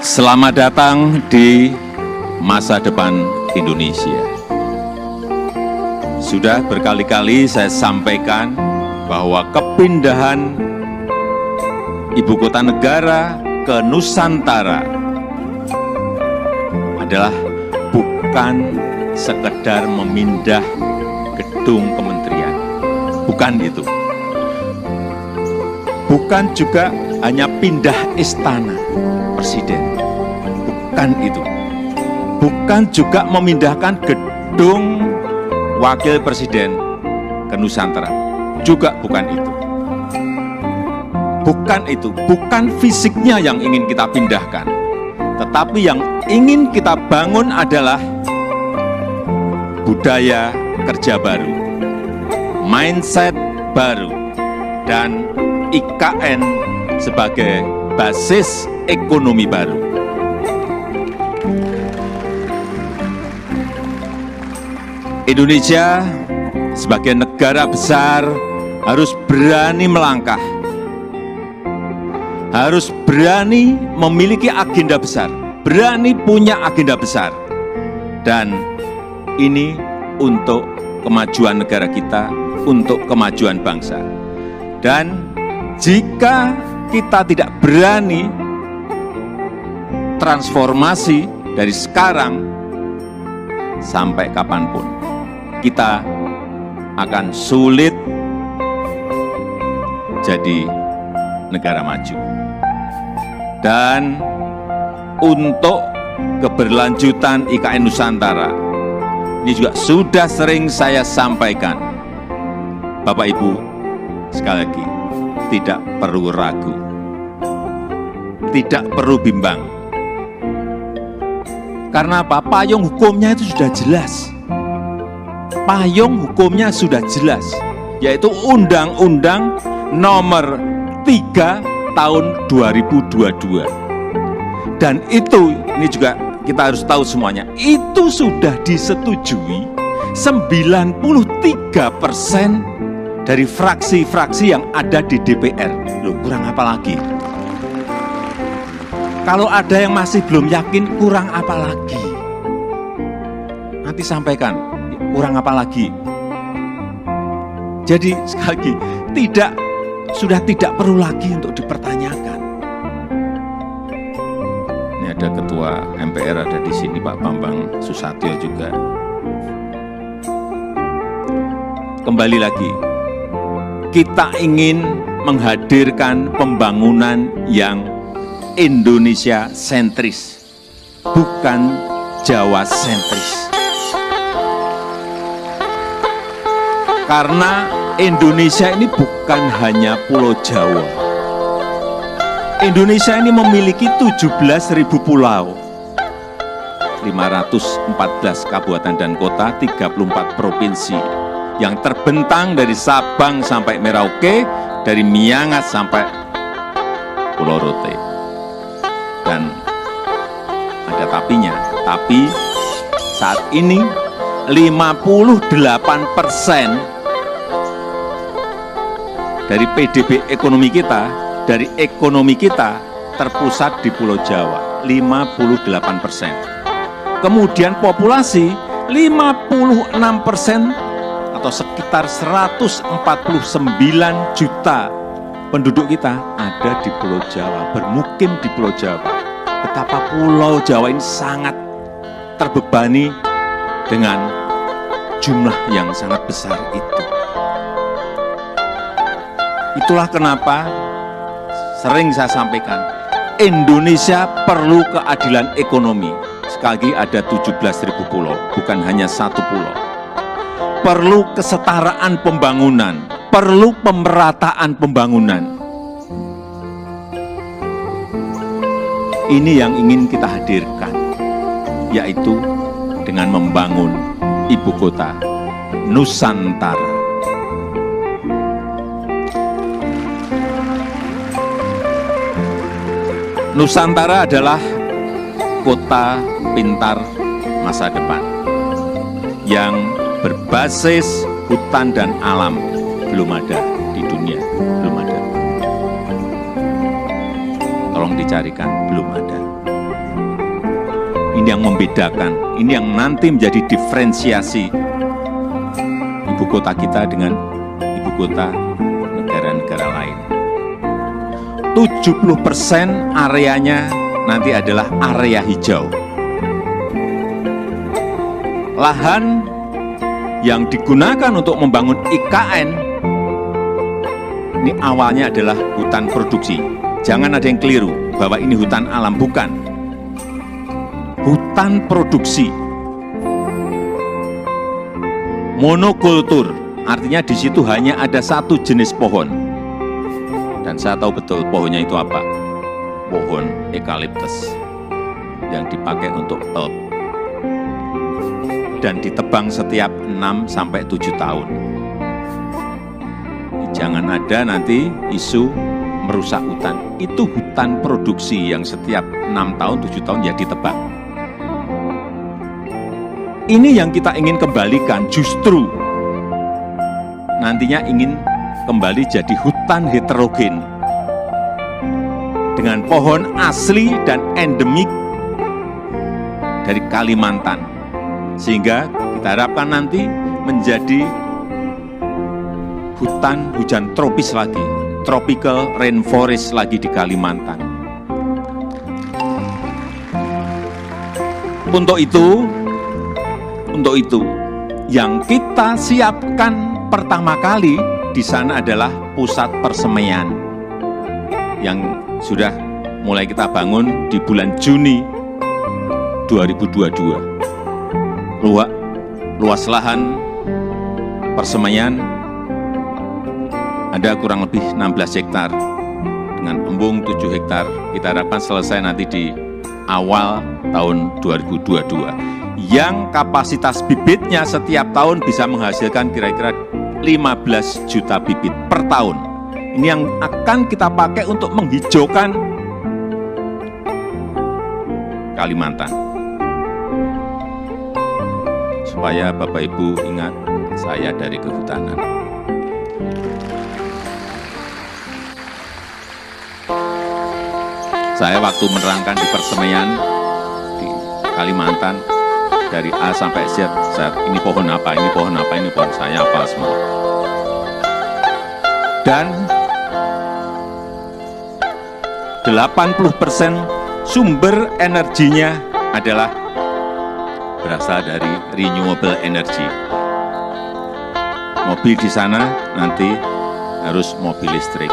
Selamat datang di masa depan Indonesia. Sudah berkali-kali saya sampaikan bahwa kepindahan ibu kota negara ke Nusantara adalah bukan sekedar memindah gedung kementerian. Bukan itu. Bukan juga hanya pindah istana presiden. Bukan itu. Bukan juga memindahkan gedung wakil presiden ke Nusantara. Juga bukan itu. Bukan itu. Bukan fisiknya yang ingin kita pindahkan. Tetapi yang ingin kita bangun adalah budaya kerja baru, mindset baru, dan IKN sebagai basis ekonomi baru. Indonesia sebagai negara besar harus berani melangkah, harus berani memiliki agenda besar, berani punya agenda besar. Dan ini untuk kemajuan negara kita, untuk kemajuan bangsa. Dan jika kita tidak berani transformasi dari sekarang sampai kapanpun, kita akan sulit jadi negara maju. Dan untuk keberlanjutan IKN Nusantara, ini juga sudah sering saya sampaikan, Bapak Ibu, sekali lagi, tidak perlu ragu, tidak perlu bimbang. Karena apa? Payung hukumnya itu sudah jelas. Payung hukumnya sudah jelas, yaitu Undang-Undang Nomor 3 Tahun 2022. Dan itu, ini juga kita harus tahu semuanya, itu sudah disetujui 93% dari fraksi-fraksi yang ada di DPR. Loh, kurang apa lagi? Kalau ada yang masih belum yakin, kurang apa lagi? Nanti sampaikan, kurang apa lagi? Jadi sekali lagi, sudah tidak perlu lagi untuk dipertanyakan. Ini ada Ketua MPR ada di sini, Pak Bambang Susatyo juga. Kembali lagi, kita ingin menghadirkan pembangunan yang Indonesia sentris, bukan Jawa sentris. Karena Indonesia ini bukan hanya Pulau Jawa. Indonesia ini memiliki 17.000 pulau, 514 kabupaten dan kota, 34 provinsi, yang terbentang dari Sabang sampai Merauke, dari Miangas sampai Pulau Rote. Dan ada tapinya, tapi saat ini 58% dari PDB ekonomi kita, dari ekonomi kita terpusat di Pulau Jawa, 58%. Kemudian populasi 56%, atau sekitar 149 juta penduduk kita ada di Pulau Jawa, bermukim di Pulau Jawa. Betapa Pulau Jawa ini sangat terbebani dengan jumlah yang sangat besar itu. Itulah kenapa sering saya sampaikan, Indonesia perlu keadilan ekonomi. Sekali lagi, ada 17.000 pulau, bukan hanya satu pulau. Perlu kesetaraan pembangunan, perlu pemerataan pembangunan. Ini yang ingin kita hadirkan, yaitu dengan membangun ibu kota Nusantara. Nusantara adalah kota pintar masa depan yang berbasis hutan dan alam. Belum ada di dunia, belum ada. Tolong tolong dicarikan, belum ada. Ini yang membedakan, ini yang nanti menjadi diferensiasi ibu kota kita dengan ibu kota negara-negara lain. 70% areanya nanti adalah area hijau. Lahan yang digunakan untuk membangun IKN ini awalnya adalah hutan produksi. Jangan ada yang keliru bahwa ini hutan alam, bukan. Hutan produksi. Monokultur, artinya di situ hanya ada satu jenis pohon. Dan saya tahu betul pohonnya itu apa. Pohon eukaliptus yang dipakai untuk pulp. Dan ditebang setiap 6-7 tahun. Jangan ada nanti isu merusak hutan. Itu hutan produksi yang setiap 6 tahun, 7 tahun ya ditebang. Ini yang kita ingin kembalikan, justru nantinya ingin kembali jadi hutan heterogen dengan pohon asli dan endemik dari Kalimantan, sehingga kita harapkan nanti menjadi hutan hujan tropis lagi, tropical rainforest lagi di Kalimantan. Untuk itu, yang kita siapkan pertama kali di sana adalah pusat persemaian yang sudah mulai kita bangun di bulan Juni 2022. Luas lahan persemaian ada kurang lebih 16 hektar dengan embung 7 hektar. Kita harapkan selesai nanti di awal tahun 2022. Yang kapasitas bibitnya setiap tahun bisa menghasilkan kira-kira 15 juta bibit per tahun. Ini yang akan kita pakai untuk menghijaukan Kalimantan. Supaya Bapak Ibu ingat saya dari kehutanan. Saya waktu menerangkan di persemaian di Kalimantan, dari A sampai Z, ini pohon apa, ini pohon apa, ini pohon saya apa semua. Dan 80% sumber energinya adalah berasal dari renewable energy. Mobil di sana nanti harus mobil listrik.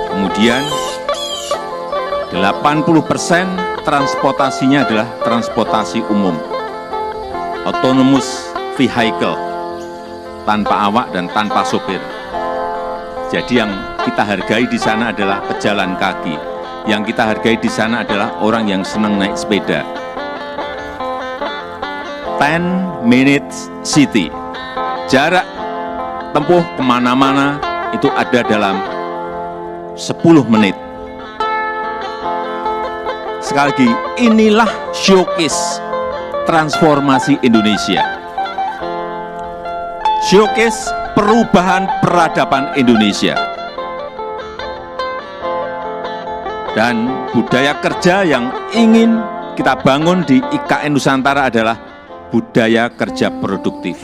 Kemudian 80% transportasinya adalah transportasi umum, autonomous vehicle, tanpa awak dan tanpa sopir. Jadi yang kita hargai di sana adalah pejalan kaki, yang kita hargai di sana adalah orang yang senang naik sepeda. 10 minutes city, jarak tempuh kemana-mana itu ada dalam 10 menit. Sekali lagi, inilah showcase transformasi Indonesia. Showcase perubahan peradaban Indonesia. Dan budaya kerja yang ingin kita bangun di IKN Nusantara adalah budaya kerja produktif.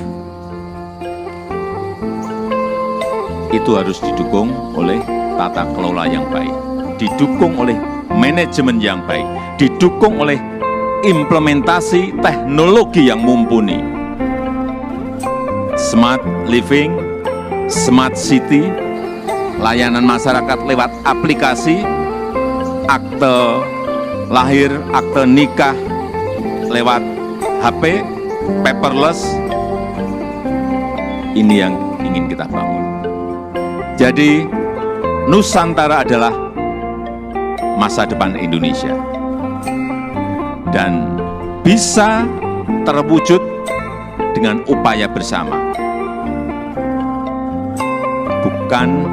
Itu harus didukung oleh tata kelola yang baik, didukung oleh manajemen yang baik, didukung oleh implementasi teknologi yang mumpuni. Smart living, smart city, layanan masyarakat lewat aplikasi, akte lahir, akte nikah lewat HP, paperless. Ini yang ingin kita bangun. Jadi Nusantara adalah masa depan Indonesia dan bisa terwujud dengan upaya bersama, bukan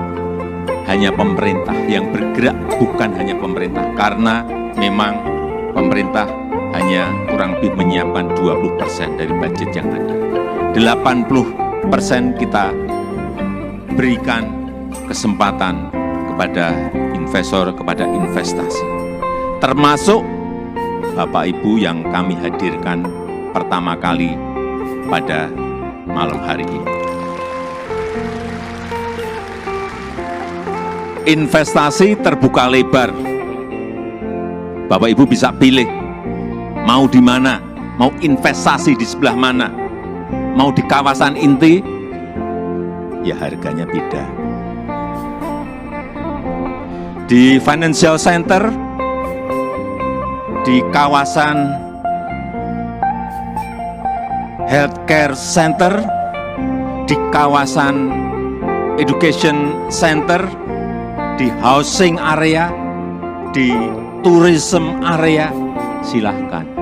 hanya pemerintah yang bergerak, bukan hanya pemerintah, karena memang pemerintah hanya kurang lebih menyiapkan 20% dari budget yang ada. 80% kita berikan kesempatan kepada investor kepada investasi. Termasuk Bapak Ibu yang kami hadirkan pertama kali pada malam hari ini. Investasi terbuka lebar. Bapak Ibu bisa pilih mau di mana, mau investasi di sebelah mana, mau di kawasan inti, ya harganya beda. Di financial center, di kawasan healthcare center, di kawasan education center, di housing area, di tourism area, silahkan.